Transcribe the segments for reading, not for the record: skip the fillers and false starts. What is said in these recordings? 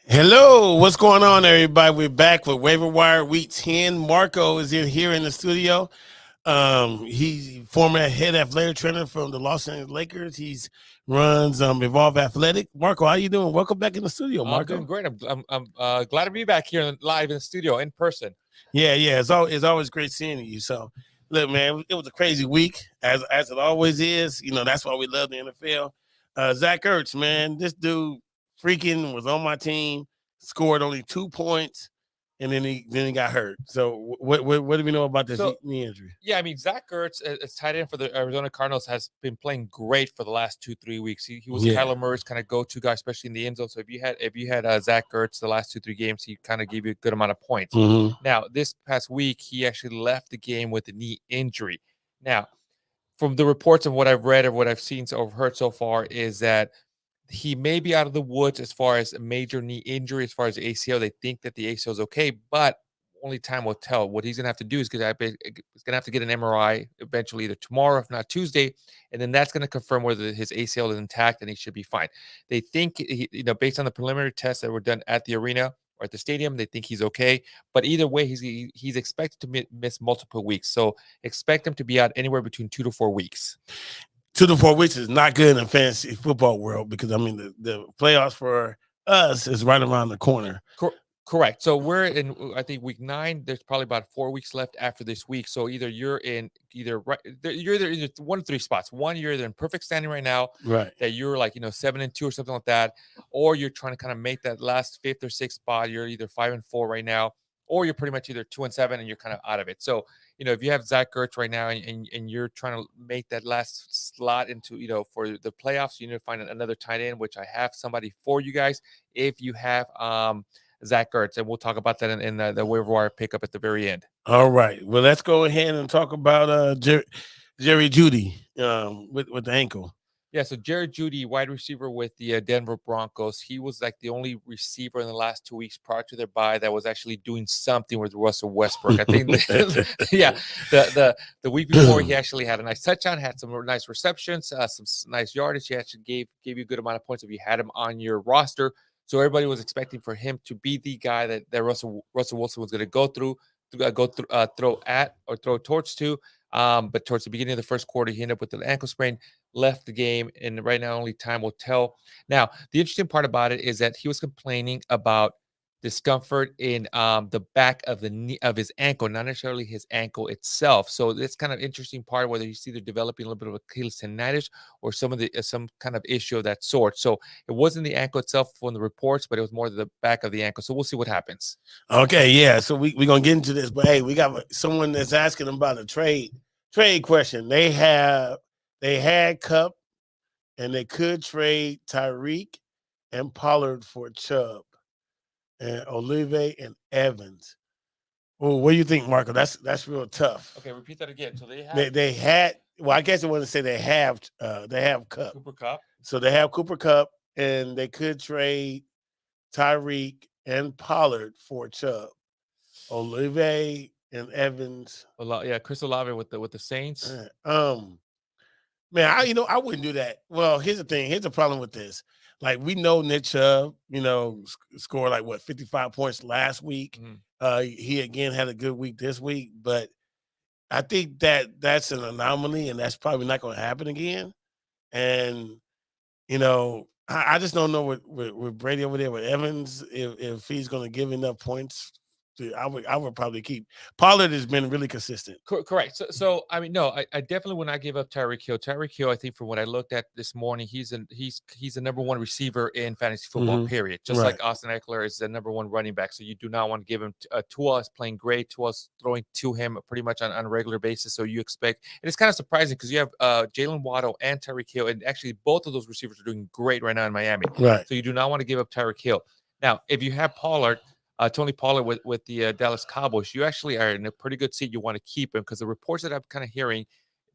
Hello, what's going on, everybody? We're back with Waiver Wire Week 10. Marco is here in the studio. He's former head athletic trainer from the Los Angeles Lakers. He's runs Evolve Athletic. Marco, how you doing? Welcome back in the studio, Marco. I'm doing great. I'm glad to be back here live in the studio in person. Yeah. It's always great seeing you. So, look, man, it was a crazy week, as it always is. You know, that's why we love the NFL. Zach Ertz, man, this dude freaking was on my team, scored only 2 points, and then he got hurt. So what do we know about this knee injury? Yeah, I mean, Zach Ertz, as tight end for the Arizona Cardinals, has been playing great for the last 2-3 weeks. He was Kyler Murray's kind of go-to guy, especially in the end zone. So if you had Zach Ertz the last 2-3 games, he kind of gave you a good amount of points. Mm-hmm. Now, this past week, he actually left the game with a knee injury. Now, from the reports of what I've read or what I've seen or heard so far is that he may be out of the woods as far as a major knee injury, as far as the ACL. They think that the ACL is okay, but only time will tell. What he's going to have to do is he's going to have to get an MRI eventually, either tomorrow, if not Tuesday, and then that's going to confirm whether his ACL is intact and he should be fine. They think, based on the preliminary tests that were done at the arena or at the stadium, they think he's okay. But either way, he's expected to miss multiple weeks. So expect him to be out anywhere between 2 to 4 weeks. 2 to 4 weeks is not good in the fantasy football world because, I mean, the playoffs for us is right around the corner. Correct. So we're in, I think, week 9. There's probably about 4 weeks left after this week. So either you're in you're either in 1 of 3 spots. One, you're either in perfect standing right now, right? That you're like 7-2 or something like that, or you're trying to kind of make that last 5th or 6th spot. You're either 5-4 right now, or you're pretty much either 2-7 and you're kind of out of it. So if you have Zach Ertz right now and you're trying to make that last slot into for the playoffs, you need to find another tight end, which I have somebody for you guys if you have Zach Ertz, and we'll talk about that in the waiver wire pickup at the very end. All right. Well, let's go ahead and talk about Jerry Jeudy with the ankle. Yeah, so Jerry Jeudy, wide receiver with the Denver Broncos, he was like the only receiver in the last 2 weeks prior to their bye that was actually doing something with Russell Westbrook. I think, the week before he actually had a nice touchdown, had some nice receptions, some nice yardage. He actually gave you a good amount of points if you had him on your roster. So everybody was expecting for him to be the guy that Russell Wilson was going to go throw towards to. But towards the beginning of the first quarter, he ended up with an ankle sprain, left the game, and right now only time will tell. Now, the interesting part about it is that he was complaining about discomfort in the back of the knee of his ankle, not necessarily his ankle itself. So this kind of interesting part, whether he's either developing a little bit of Achilles tendonitis or some kind of issue of that sort. So it wasn't the ankle itself from the reports, but it was more the back of the ankle. So we'll see what happens. Okay, yeah. So we're gonna get into this, but hey, we got someone that's asking about a trade question. They had Cup, and they could trade Tyreek and Pollard for Chubb and Olive and Evans. Well, what do you think, Marco? That's real tough. Okay, repeat that again. So they had. Well, I guess I want to say they have Cup. Cooper Kupp. So they have Cooper Kupp, and they could trade Tyreek and Pollard for Chubb, Olive and Evans. Yeah, Chris Olave with the Saints. Man, I wouldn't do that. Well, here's the thing. Here's the problem with this. Like, we know Nick Chubb, scored like 55 points last week. Mm-hmm. He again had a good week this week, but I think that's an anomaly, and that's probably not going to happen again. And I just don't know with Brady over there with Evans if he's going to give enough points I would probably keep Pollard. Has been really consistent. Correct. So I mean, no, I definitely would not give up Tyreek Hill. Tyreek Hill, I think from what I looked at this morning, he's the number one receiver in fantasy football. Period. Just Right. like Austin Eckler is the number one running back. So you do not want to give him. Tua is playing great. Tua's throwing to him pretty much on a regular basis. So you expect, and it's kind of surprising because you have Jalen Waddle and Tyreek Hill, and actually both of those receivers are doing great right now in Miami. Right. So you do not want to give up Tyreek Hill. Now, if you have Pollard. Tony Pollard with the Dallas Cowboys, you actually are in a pretty good seat. You want to keep him because the reports that I'm kind of hearing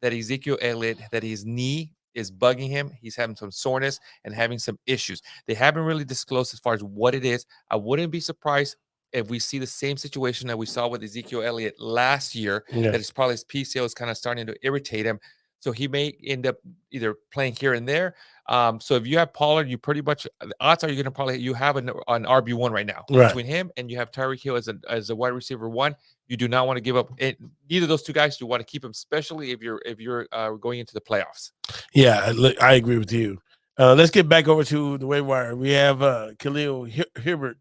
that Ezekiel Elliott, that his knee is bugging him. He's having some soreness and having some issues. They haven't really disclosed as far as what it is. I wouldn't be surprised if we see the same situation that we saw with Ezekiel Elliott last year, that it's probably his PCL is kind of starting to irritate him. So he may end up either playing here and there. So if you have Pollard, you pretty much the odds are you're going to you have an RB1 right now between him and you have Tyreek Hill as a wide receiver one. You do not want to give up neither of those two guys. You want to keep them, especially if you're going into the playoffs. Yeah, I agree with you. Let's get back over to the waiver wire. We have Khalil Herbert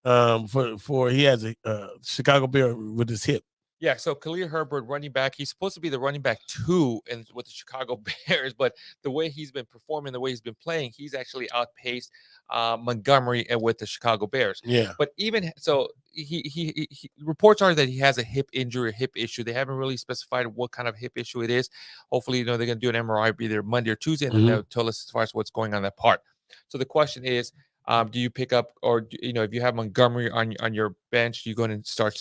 for he has a Chicago Bear with his hip. Yeah, so Khalil Herbert, running back, he's supposed to be the running back 2 with the Chicago Bears, but the way he's been performing, the way he's been playing, he's actually outpaced Montgomery with the Chicago Bears. Yeah. But even so, he reports are that he has a hip injury, a hip issue. They haven't really specified what kind of hip issue it is. Hopefully, they're going to do an MRI either Monday or Tuesday, and then they'll tell us as far as what's going on that part. So the question is, do you pick up, or if you have Montgomery on your bench, you go and start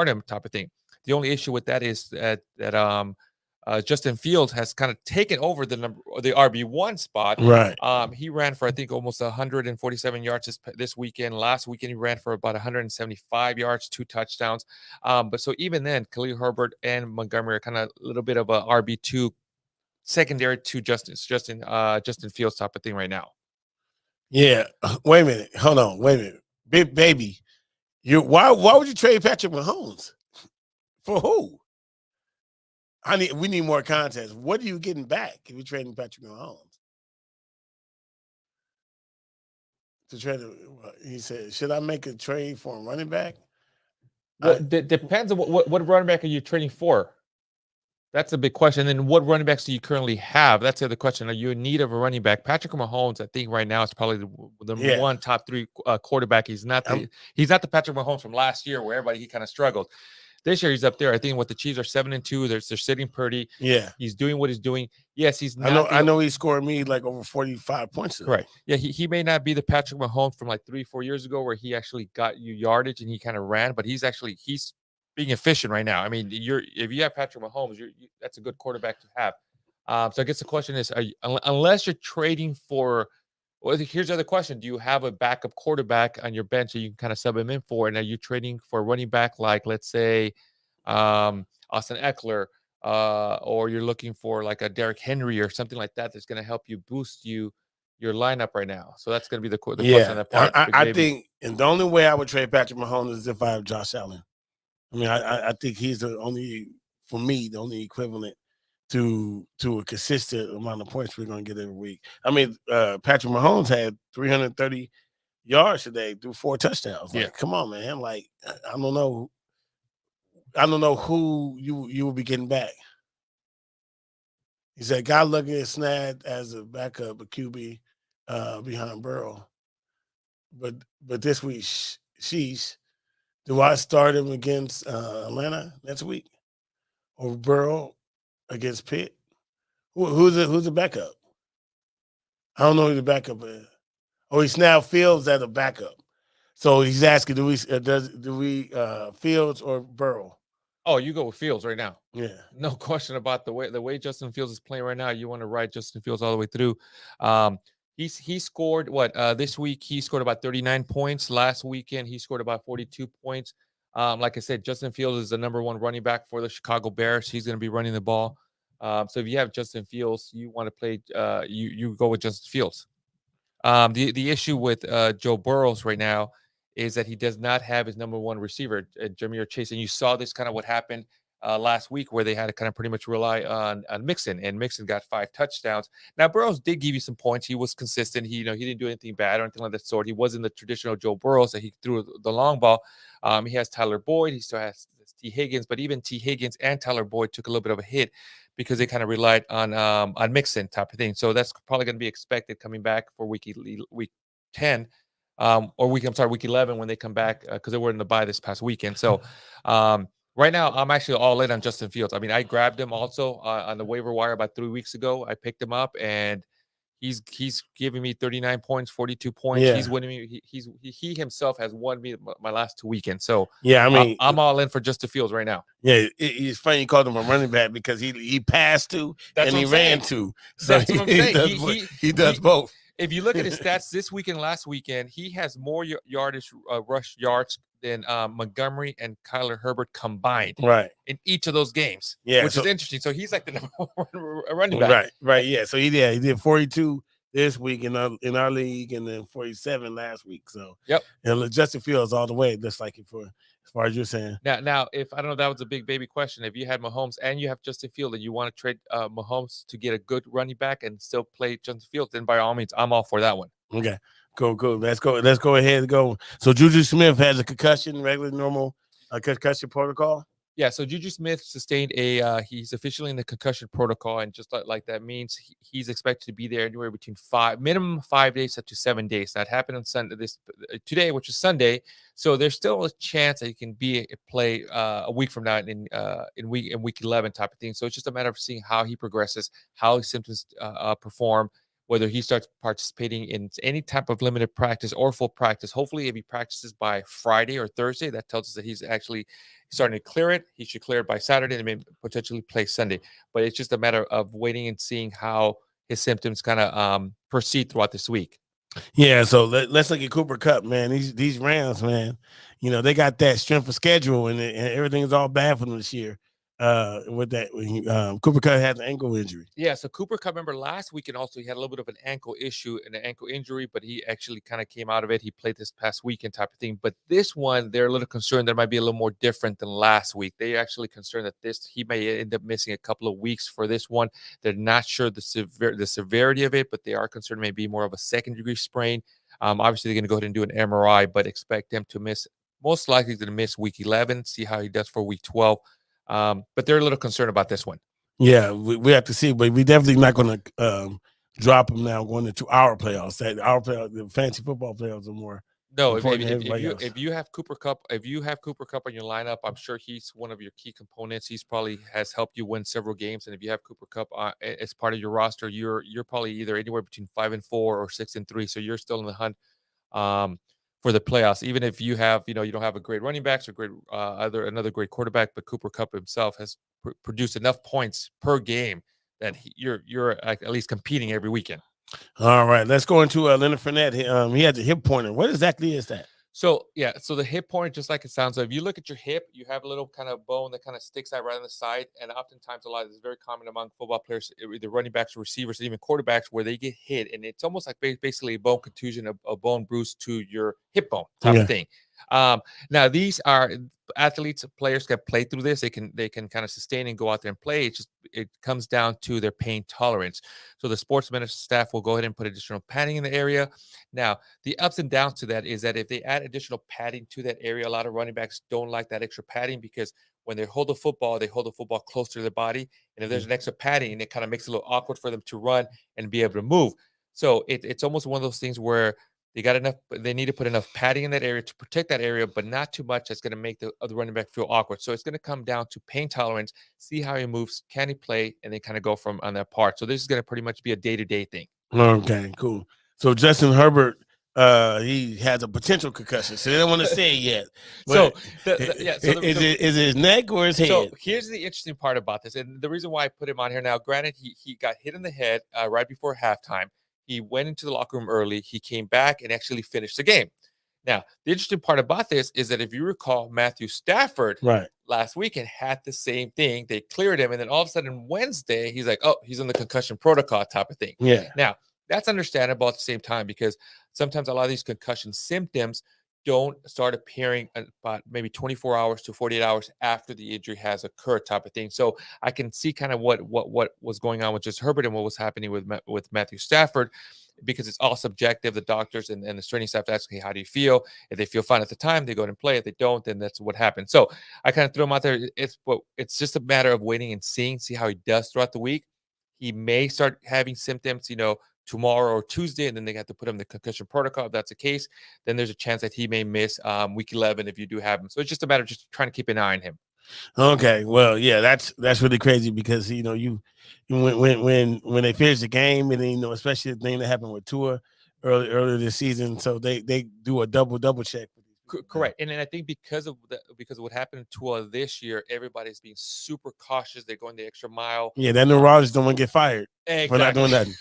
him type of thing. The only issue with that is that Justin Fields has kind of taken over the RB1 spot. Right. He ran for I think almost 147 yards this weekend. Last weekend he ran for about 175 yards, 2 touchdowns. But so even then, Khalil Herbert and Montgomery are kind of a little bit of a RB2 secondary to Justin Fields type of thing right now. Yeah. Wait a minute. Hold on. Wait a minute. Big baby. Why would you trade Patrick Mahomes? For who? We need more context. What are you getting back if you're trading Patrick Mahomes? To trade he said, should I make a trade for a running back? Well, depends on what running back are you trading for? That's a big question. And then what running backs do you currently have? That's the other question. Are you in need of a running back? Patrick Mahomes, I think right now is probably the number one top 3 quarterback. He's not the Patrick Mahomes from last year where he kind of struggled. This year he's up there. I think what the Chiefs are 7-2. They're sitting pretty. Yeah, he's doing what he's doing. Yes, he's not. I know he scored me like over 45 points. Right. Yeah, he may not be the Patrick Mahomes from like 3-4 years ago where he actually got you yardage and he kind of ran, but he's being efficient right now. I mean, if you have Patrick Mahomes, that's a good quarterback to have. So I guess the question is, unless you're trading for. Well, here's the other question. Do you have a backup quarterback on your bench that you can kind of sub him in for? And are you trading for a running back like, let's say, Austin Eckler, or you're looking for like a Derrick Henry or something like that that's going to help you boost your lineup right now? So that's going to be the question on that part. I think, and the only way I would trade Patrick Mahomes is if I have Josh Allen. I mean, I think he's the only equivalent to a consistent amount of points we're going to get every week. I mean, Patrick Mahomes had 330 yards today through 4 touchdowns. Like, come on, man. Like, I don't know who you will be getting back. He said, "God looking at snagged as a backup, a QB behind Burrow." But this week, sheesh, do I start him against Atlanta next week or Burrow against Pitt? Who's the backup? I don't know who the backup is. Oh, he's now Fields as a backup. So he's asking, do we Fields or Burrow? Oh, you go with Fields right now. Yeah, no question about the way Justin Fields is playing right now. You want to ride Justin Fields all the way through. He scored this week? He scored about 39 points. Last weekend he scored about 42 points. Like I said, Justin Fields is the number 1 running back for the Chicago Bears. He's going to be running the ball. So if you have Justin Fields, you want to play. You go with Justin Fields. The issue with Joe Burrows right now is that he does not have his number 1 receiver, Ja'Marr Chase, and you saw this kind of what happened last week, where they had to kind of pretty much rely on Mixon, and Mixon got 5 touchdowns. Now Burrows did give you some points. He was consistent. He he didn't do anything bad or anything like that sort. He wasn't the traditional Joe Burrows that he threw the long ball. He has Tyler Boyd. He still has T. Higgins, but even T. Higgins and Tyler Boyd took a little bit of a hit because they kind of relied on Mixon type of thing. So that's probably going to be expected coming back for week 10, or week 11 when they come back, because they were in the bye this past weekend. So right now I'm actually all in on Justin Fields. I mean, I grabbed him also on the waiver wire about 3 weeks ago. I picked him up, and he's giving me 39 points, 42 points. Yeah. He's winning me. He himself has won me my last 2 weekends. So Yeah, I mean, I'm all in for Justin Fields right now. Yeah, it's funny you called him a running back because he passed to and he ran to. So that's what I'm saying. He does both. If you look at his stats this weekend, last weekend, he has more yardage, rush yards than Montgomery and Kyler Herbert combined, right, in each of those games. Yeah, which is interesting. So he's like the number 1 running back. Right. Yeah. So he did 42 this week in our league, and then 47 last week. So yep, and Justin Fields all the way. Looks like it for as far as you're saying. Now, if I don't know, that was a big baby question. If you had Mahomes and you have Justin Fields, and you want to trade Mahomes to get a good running back and still play Justin Fields, then by all means, I'm all for that one. Okay, cool. Let's go ahead and go. So Juju Smith has a concussion, regular normal concussion protocol. Yeah, so Juju Smith sustained he's officially in the concussion protocol, and just like that means he's expected to be there anywhere between minimum 5 days up to 7 days. That happened on Sunday, today, which is Sunday. So there's still a chance that he can play a week from now in week 11 type of thing. So it's just a matter of seeing how he progresses, how his symptoms perform, whether he starts participating in any type of limited practice or full practice. Hopefully, if he practices by Friday or Thursday, that tells us that he's actually starting to clear it. He should clear it by Saturday and maybe potentially play Sunday. But it's just a matter of waiting and seeing how his symptoms kind of proceed throughout this week. Yeah, so let's look at Cooper Kupp, man. These Rams, man, they got that strength of schedule, and everything is all bad for them this year. With that, Cooper Kupp has an ankle injury. Yeah, so Cooper Kupp, remember last weekend also he had a little bit of an ankle issue and an ankle injury, but he actually kind of came out of it. He played this past weekend type of thing. But this one, they're a little concerned that it might be a little more different than last week. They're actually concerned that he may end up missing a couple of weeks for this one. They're not sure the severity of it, but they are concerned it may be more of a second-degree sprain. Obviously, they're going to go ahead and do an MRI, but expect them to most likely to miss week 11, see how he does for week 12. But they're a little concerned about this one. Yeah, we have to see, but we definitely not going to drop him now going into our playoffs. The fantasy football playoffs are more. No, if you have Cooper Kupp, on your lineup, I'm sure he's one of your key components. He's probably has helped you win several games, and if you have Cooper Kupp as part of your roster, you're probably either anywhere between 5-4 or 6-3. So you're still in the hunt for the playoffs. Even if you have, you don't have a great running backs or great another great quarterback, but Cooper Kupp himself has produced enough points per game that you're at least competing every weekend. All right, let's go into Leonard Fournette. He has a hip pointer. What exactly is that? So the hip pointer, just like it sounds. So if you look at your hip, you have a little kind of bone that kind of sticks out right on the side, and oftentimes this is very common among football players, either running backs or receivers, and even quarterbacks, where they get hit, and it's almost like basically a bone contusion, a bone bruise to your hip bone type of thing. Now these are athletes, players can play through this. They can kind of sustain and go out there and play. It comes down to their pain tolerance. So the sports medicine staff will go ahead and put additional padding in the area. Now the ups and downs to that is that if they add additional padding to that area, a lot of running backs don't like that extra padding, because when they hold the football close to their body, and if there's an extra padding, it kind of makes it a little awkward for them to run and be able to move. So it's almost one of those things where they need to put enough padding in that area to protect that area, but not too much that's going to make the other running back feel awkward. So it's going to come down to pain tolerance, see how he moves, can he play, and then kind of go from on that part. So this is going to pretty much be a day-to-day thing. Okay, cool. So Justin Herbert, he has a potential concussion, so they don't want to say it yet. So is it his neck or his head? So here's the interesting part about this, and the reason why I put him on here now. Granted, he got hit in the head right before halftime. He went into the locker room early. He came back and actually finished the game. Now, the interesting part about this is that if you recall, Matthew Stafford last weekend had the same thing. They cleared him, and then all of a sudden Wednesday, he's like, oh, he's in the concussion protocol type of thing. Yeah. Now, that's understandable at the same time, because sometimes a lot of these concussion symptoms don't start appearing about maybe 24 hours to 48 hours after the injury has occurred, type of thing. So I can see kind of what was going on with just Herbert and what was happening with Matthew Stafford, because it's all subjective. The doctors and the training staff ask, hey, how do you feel? If they feel fine at the time, they go ahead and play. If they don't, then that's what happens. So I kind of threw him out there. It's just a matter of waiting and see how he does throughout the week. He may start having symptoms, tomorrow or Tuesday, and then they have to put him in the concussion protocol. If that's the case, then there's a chance that he may miss week 11 if you do have him. So it's just a matter of just trying to keep an eye on him. Okay, well, yeah, that's really crazy because you when they finish the game, and then especially the thing that happened with Tua earlier this season, so they do a double check. Correct, and then I think because of what happened to this year, everybody's being super cautious. They're going the extra mile. Yeah, that neurologist don't want to get fired for not doing nothing.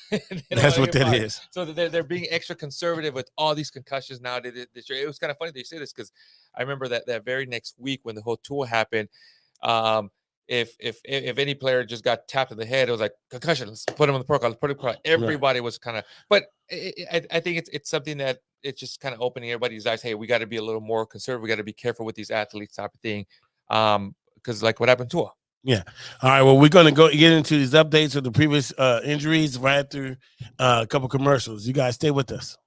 That's what that is. So they're being extra conservative with all these concussions now. This year, it was kind of funny they say this because I remember that very next week when the whole tour happened. If any player just got tapped in the head, it was like concussion. Let's put him on the protocol. Let's put him on the protocol. Everybody was kind of, but I think it's something that it's just kind of opening everybody's eyes. Hey, we got to be a little more conservative. We got to be careful with these athletes, type of thing. Because like what happened to her. Yeah. All right. Well, we're going to go get into these updates of the previous injuries right after a couple commercials. You guys stay with us.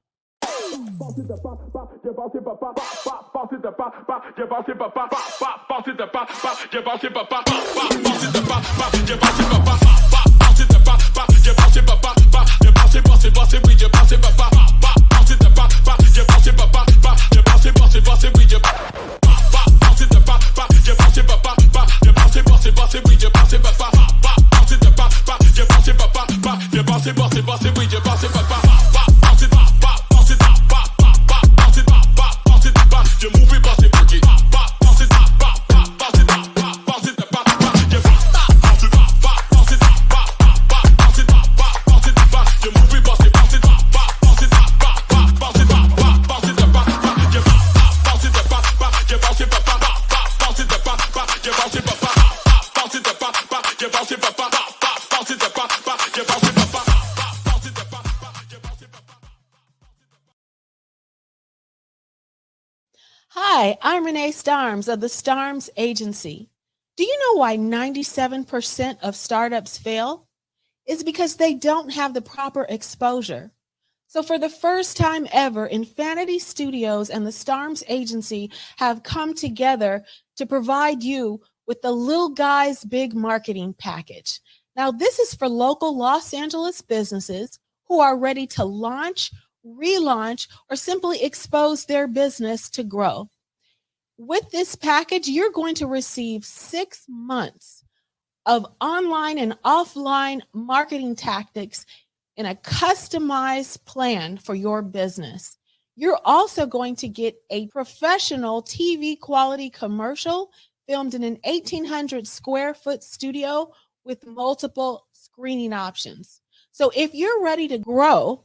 Hi, I'm Renee Starms of the Starms Agency. Do you know why 97% of startups fail? It's because they don't have the proper exposure. So for the first time ever, Infinity Studios and the Starms Agency have come together to provide you with the Little Guys Big Marketing Package. Now, this is for local Los Angeles businesses who are ready to launch, relaunch, or simply expose their business to grow. With this package, you're going to receive 6 months of online and offline marketing tactics in a customized plan for your business. You're also going to get a professional TV quality commercial filmed in an 1,800 square foot studio with multiple screening options. So if you're ready to grow,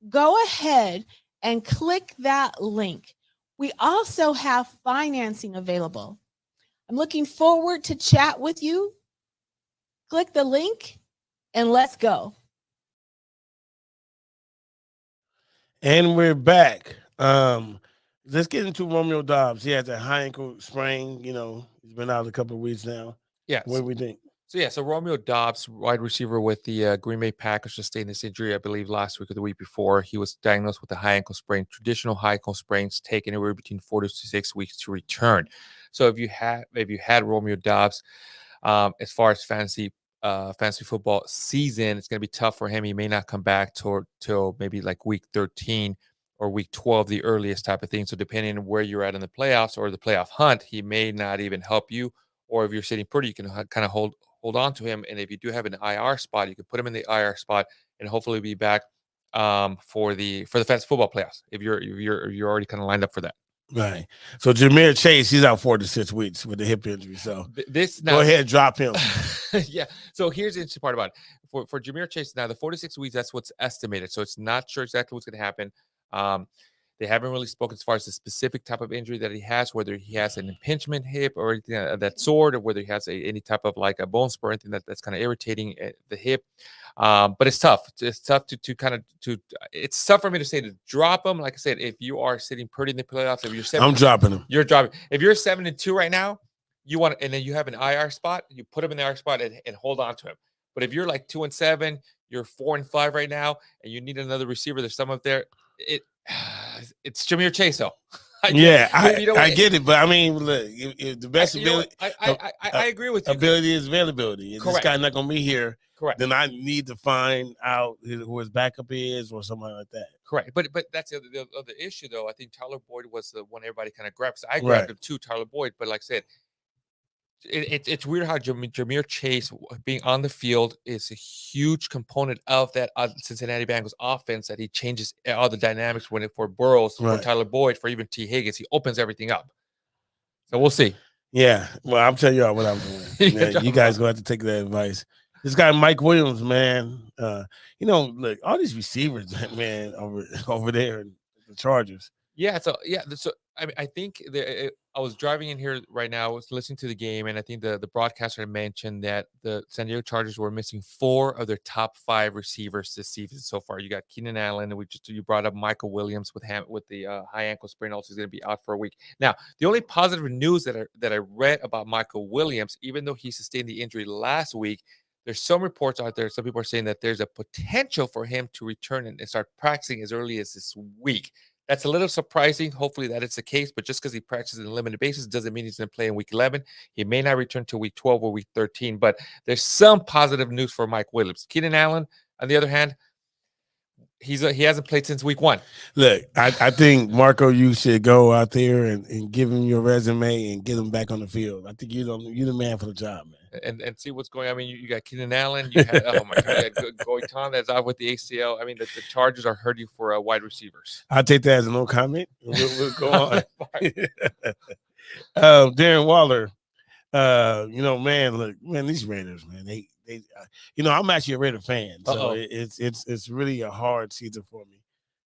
go ahead and click that link. We also have financing available. I'm looking forward to chat with you. Click the link and let's go. And we're back. Let's get into Romeo Doubs. He has a high ankle sprain. He's been out a couple of weeks now. Yeah. What do we think? So Romeo Doubs, wide receiver with the Green Bay Packers, sustained this injury, I believe, last week or the week before. He was diagnosed with a high ankle sprain. Traditional high ankle sprains take anywhere between 4 to 6 weeks to return. So if you had Romeo Doubs, as far as fantasy football season, it's going to be tough for him. He may not come back till maybe like week 13 or week 12, the earliest type of thing. So depending on where you're at in the playoffs or the playoff hunt, he may not even help you. Or if you're sitting pretty, you can kind of hold on to him. And if you do have an IR spot, you can put him in the IR spot and hopefully be back for the fantasy football playoffs if you're already kind of lined up for that. Right. So Ja'Marr Chase, he's out 4 to 6 weeks with a hip injury. So go ahead, drop him. Yeah. So here's the interesting part about it. For Ja'Marr Chase, now the 4 to 6 weeks, that's what's estimated. So it's not sure exactly what's going to happen. They haven't really spoken as far as the specific type of injury that he has, whether he has an impingement hip or anything of that sort, or whether he has any type of like a bone spur, anything that's kind of irritating the hip. But it's tough. It's tough to kind of it's tough for me to say to drop him. Like I said, if you are sitting pretty in the playoffs, if you're I'm dropping him. You're dropping. If you're 7-2 right now, you want, and then you have an IR spot, you put him in the IR spot and hold on to him. But if you're like 2-7, you're 4-5 right now, and you need another receiver, there's some up there. It's Ja'Marr Chase, though. I get it, but I mean, look, if the best ability, I agree with you. Ability is availability. If this guy not going to be here, correct, then I need to find out who his backup is or something like that. Correct, but that's the other issue, though. I think Tyler Boyd was the one everybody kind of grabbed. So I grabbed him too, Tyler Boyd. But like I said, it's weird how Ja'Marr Chase being on the field is a huge component of that Cincinnati Bengals offense, that he changes all the dynamics for Burrows, for Tyler Boyd, for even T. Higgins. He opens everything up. So we'll see. Yeah, well, I'm telling you all what I'm doing. Man, you guys going to have to take that advice. This guy Mike Williams, man, look, all these receivers, man, over there in the Chargers. Yeah, so I think I was driving in here right now. I was listening to the game, and I think the broadcaster mentioned that the San Diego Chargers were missing 4 of their top 5 receivers this season so far. You got Keenan Allen, and you brought up Michael Williams with the high ankle sprain. Also, he's going to be out for a week. Now, the only positive news that I read about Michael Williams, even though he sustained the injury last week, there's some reports out there. Some people are saying that there's a potential for him to return and start practicing as early as this week. That's a little surprising. Hopefully that is the case, but just because he practices in limited basis doesn't mean he's going to play in week 11. He may not return to week 12 or week 13, but there's some positive news for Mike Williams. Keenan Allen, on the other hand, he hasn't played since week 1. Look, I think, Marco, you should go out there and give him your resume and get him back on the field. I think you're the man for the job, man. And see what's going on. I mean, you got Keenan Allen. You had, oh my God, Goitom that's out with the ACL. I mean, the Chargers are hurting for wide receivers. I'll take that as a no comment. We'll go on. Darren Waller, man, these Raiders, man, they I'm actually a Raider fan, so it's really a hard season for me.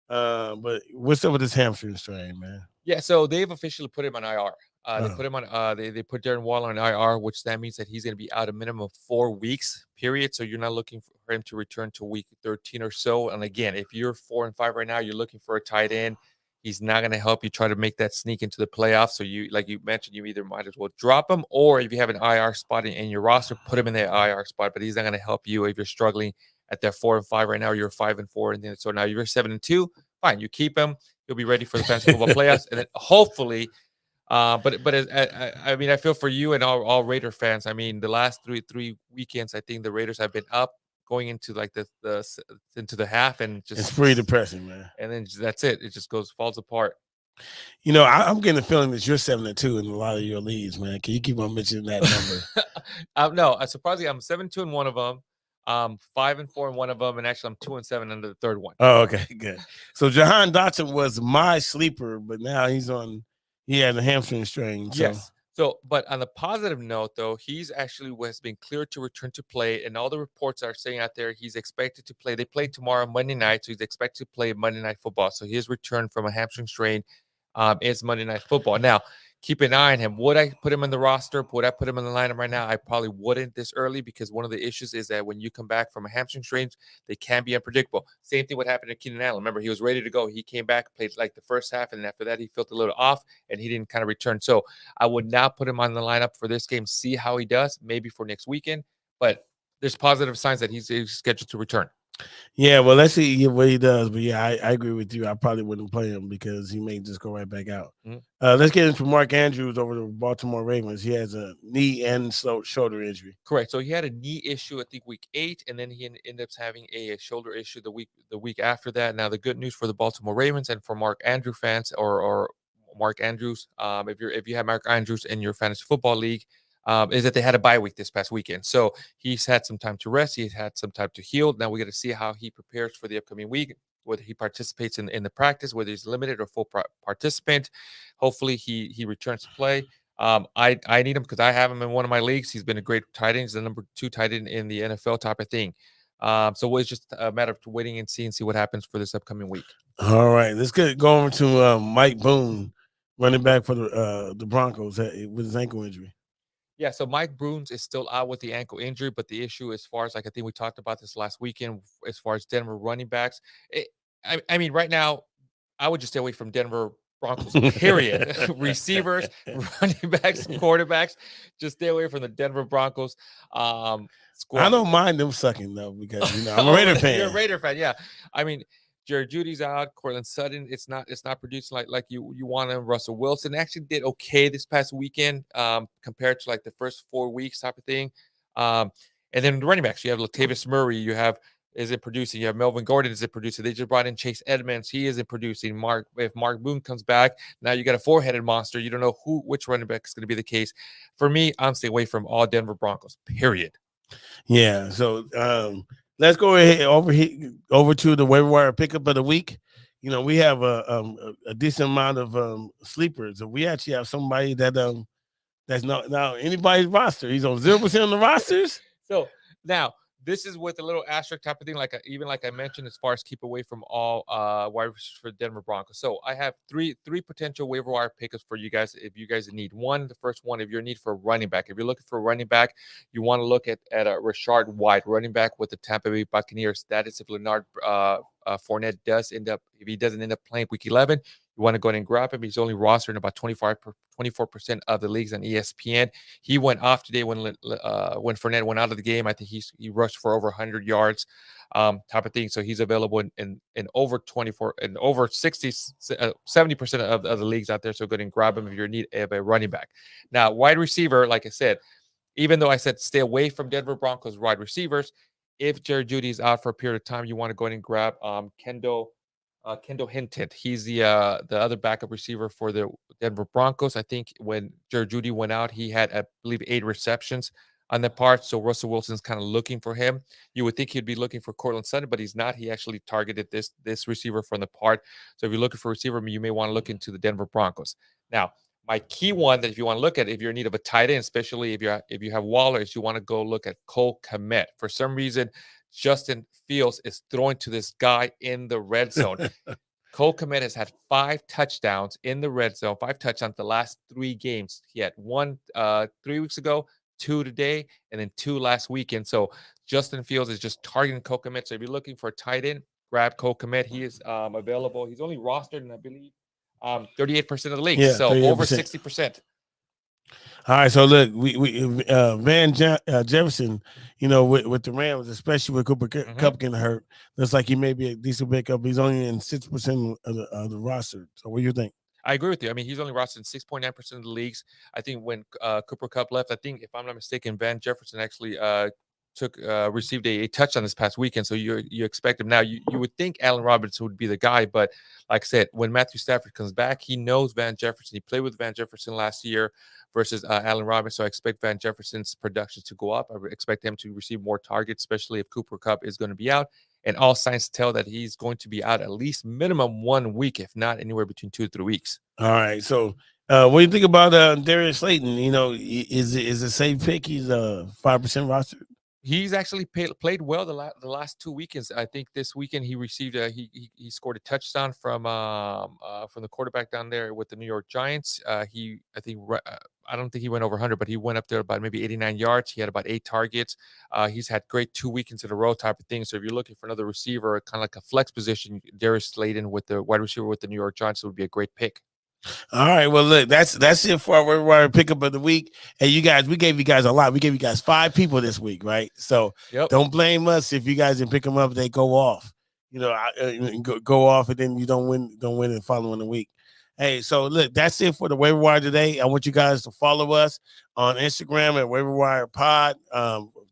But what's up with this hamstring strain, man? Yeah, so they've officially put him on IR. They put him on. They put Darren Waller on IR, which that means that he's going to be out a minimum of 4 weeks. Period. So you're not looking for him to return to week 13 or so. And again, if you're 4-5 right now, you're looking for a tight end. He's not going to help you try to make that sneak into the playoffs. So you, like you mentioned, you either might as well drop him, or if you have an IR spot in your roster, put him in the IR spot. But he's not going to help you if you're struggling at that 4-5 right now. You're 5-4, and then so now you're 7-2. Fine, you keep him. You'll be ready for the fantasy football playoffs, and then hopefully. But I mean, I feel for you and all Raider fans. I mean, the last three weekends, I think the Raiders have been up going into like into the half, and just it's pretty depressing, man. And then that's it. It just falls apart. I'm getting the feeling that you're 7-2 in a lot of your leagues, man. Can you keep on mentioning that number? No, surprisingly, I'm 7-2 in one of them. 5-4 in one of them, and actually I'm 2-7 under the third one. Oh, okay, good. So Jahan Dotson was my sleeper, but now he had a hamstring strain. So. Yes. So, but on the positive note, though, he's actually has been cleared to return to play, and all the reports are saying out there he's expected to play. They play tomorrow, Monday night, so he's expected to play Monday Night Football. So his return from a hamstring strain is Monday Night Football. Now, keep an eye on him. Would I put him in the roster? Would I put him in the lineup right now? I probably wouldn't this early, because one of the issues is that when you come back from a hamstring strain, they can be unpredictable. Same thing what happened to Keenan Allen. Remember, he was ready to go. He came back, played like the first half, and after that, he felt a little off, and he didn't kind of return. So I would not put him on the lineup for this game. See how he does, maybe for next weekend. But there's positive signs that he's scheduled to return. Yeah, well, let's see what he does. But yeah, I agree with you. I probably wouldn't play him because he may just go right back out. Mm-hmm. Let's get into Mark Andrews over the Baltimore Ravens. He has a knee and shoulder injury. Correct. So he had a knee issue, I think, week 8, and then he ended up having a shoulder issue the week after that. Now, the good news for the Baltimore Ravens and for Mark Andrews fans, or Mark Andrews, if you have Mark Andrews in your fantasy football league, is that they had a bye week this past weekend. So he's had some time to rest. He's had some time to heal. Now we got to see how he prepares for the upcoming week, whether he participates in the practice, whether he's limited or full participant. Hopefully he returns to play. I need him because I have him in one of my leagues. He's been a great tight end. He's the number 2 tight end in the NFL type of thing. So it's just a matter of waiting and see what happens for this upcoming week. All right, let's go over to Mike Boone, running back for the Broncos with his ankle injury. Yeah, so Mike Bruins is still out with the ankle injury, but the issue, as far as like I think we talked about this last weekend, as far as Denver running backs, I mean, right now, I would just stay away from Denver Broncos. Period. Receivers, running backs, quarterbacks, just stay away from the Denver Broncos. I Squad. don't mind them sucking though because I'm a Oh, Raider fan. you're a Raider fan, yeah. I mean, Jared Judy's out. Cortland Sutton, it's not producing like you want him. Russell Wilson actually did okay this past weekend, compared to like the first 4 weeks type of thing. Um, and then the running backs, you have Latavius Murray, you have isn't producing. You have Melvin Gordon isn't producing. They just brought in Chase Edmonds. He isn't producing. If Mark Boone comes back, now you got a four-headed monster. You don't know which running back is going to be the case. For me, I'm staying away from all Denver Broncos. Period. Yeah. So let's go ahead over to the waiver wire pickup of the week. We have a decent amount of sleepers. We actually have somebody that's not now anybody's roster. He's on 0% on the rosters. So now this is with a little asterisk type of thing, even like I mentioned, as far as keep away from all wide receivers for Denver Broncos. So I have three potential waiver wire pickups for you guys if you guys need one. The first one, if you're in need for a running back, if you're looking for a running back, you want to look at a Rashard White running back with the Tampa Bay Buccaneers. That is if Leonard Fournette if he doesn't end up playing week 11. You want to go ahead and grab him. He's only rostered in about 24% of the leagues on ESPN. He went off today when Fournette went out of the game. I think he rushed for over 100 yards, type of thing. So he's available in over 24 and over 70% of the leagues out there. So go ahead and grab him if you're in need of a running back. Now, wide receiver, like I said, even though I said stay away from Denver Broncos wide receivers, if Jerry Jeudy is out for a period of time, you want to go ahead and grab Kendall Hinton. He's the other backup receiver for the Denver Broncos. I think when Jerry Jeudy went out, he had, I believe, 8 receptions on that part. So Russell Wilson's kind of looking for him. You would think he'd be looking for Cortland Sutton, but he's not. He actually targeted this receiver from the part. So if you're looking for a receiver, you may want to look into the Denver Broncos. Now, my key one that if you want to look at, if you're in need of a tight end, especially if you have Waller, is you want to go look at Cole Kmet. For some reason, Justin Fields is throwing to this guy in the red zone. Cole Kmet has had 5 touchdowns in the red zone, 5 touchdowns the last 3 games. He had 1 3 weeks ago, 2 today, and then 2 last weekend. So Justin Fields is just targeting Cole Kmet. So if you're looking for a tight end, grab Cole Kmet. He is available. He's only rostered in, I believe, 38% of the league. Yeah, so 38%. over 60%. All right, so look, we Jefferson, with the Rams, especially with Cooper Kupp getting hurt, looks like he may be a decent pickup. He's only in 6% of the roster. So what do you think? I agree with you. I mean, he's only rostered in 6.9% of the leagues. I think when Cooper Kupp left, I think if I'm not mistaken, Van Jefferson actually received a touchdown this past weekend. So you expect him now. You would think Allen Robinson would be the guy, but like I said, when Matthew Stafford comes back, he knows Van Jefferson. He played with Van Jefferson last year versus Allen Robinson. So I expect Van Jefferson's production to go up. I expect him to receive more targets, especially if Cooper Kupp is going to be out. And all signs tell that he's going to be out at least minimum 1 week, if not anywhere between 2 to 3 weeks. All right. So what do you think about Darius Slayton? Is it a safe pick? He's a 5% roster. He's actually played well the last 2 weekends. I think this weekend he received he scored a touchdown from the quarterback down there with the New York Giants. I don't think he went over 100, but he went up there about maybe 89 yards. He had about 8 targets. He's had great 2 weekends in a row type of thing. So if you're looking for another receiver, kind of like a flex position, Darius Slayton with the wide receiver with the New York Giants would be a great pick. All right, well, look, that's it for our pickup of the week. And you guys, we gave you guys a lot. We gave you guys 5 people this week, right? So Don't blame us if you guys didn't pick them up. They go off, go off, and then you don't win in the following week. Hey, so look, that's it for the Waiver Wire today. I want you guys to follow us on Instagram at Waiver Wire Pod,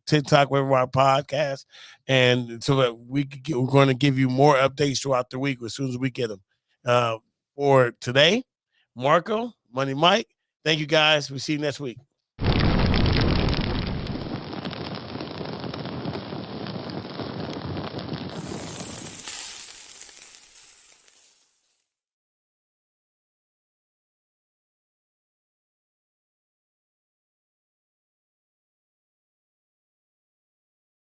TikTok Waiver Wire Podcast, and so that we're going to give you more updates throughout the week as soon as we get them. For today, Marco, Money Mike, thank you guys. We'll see you next week.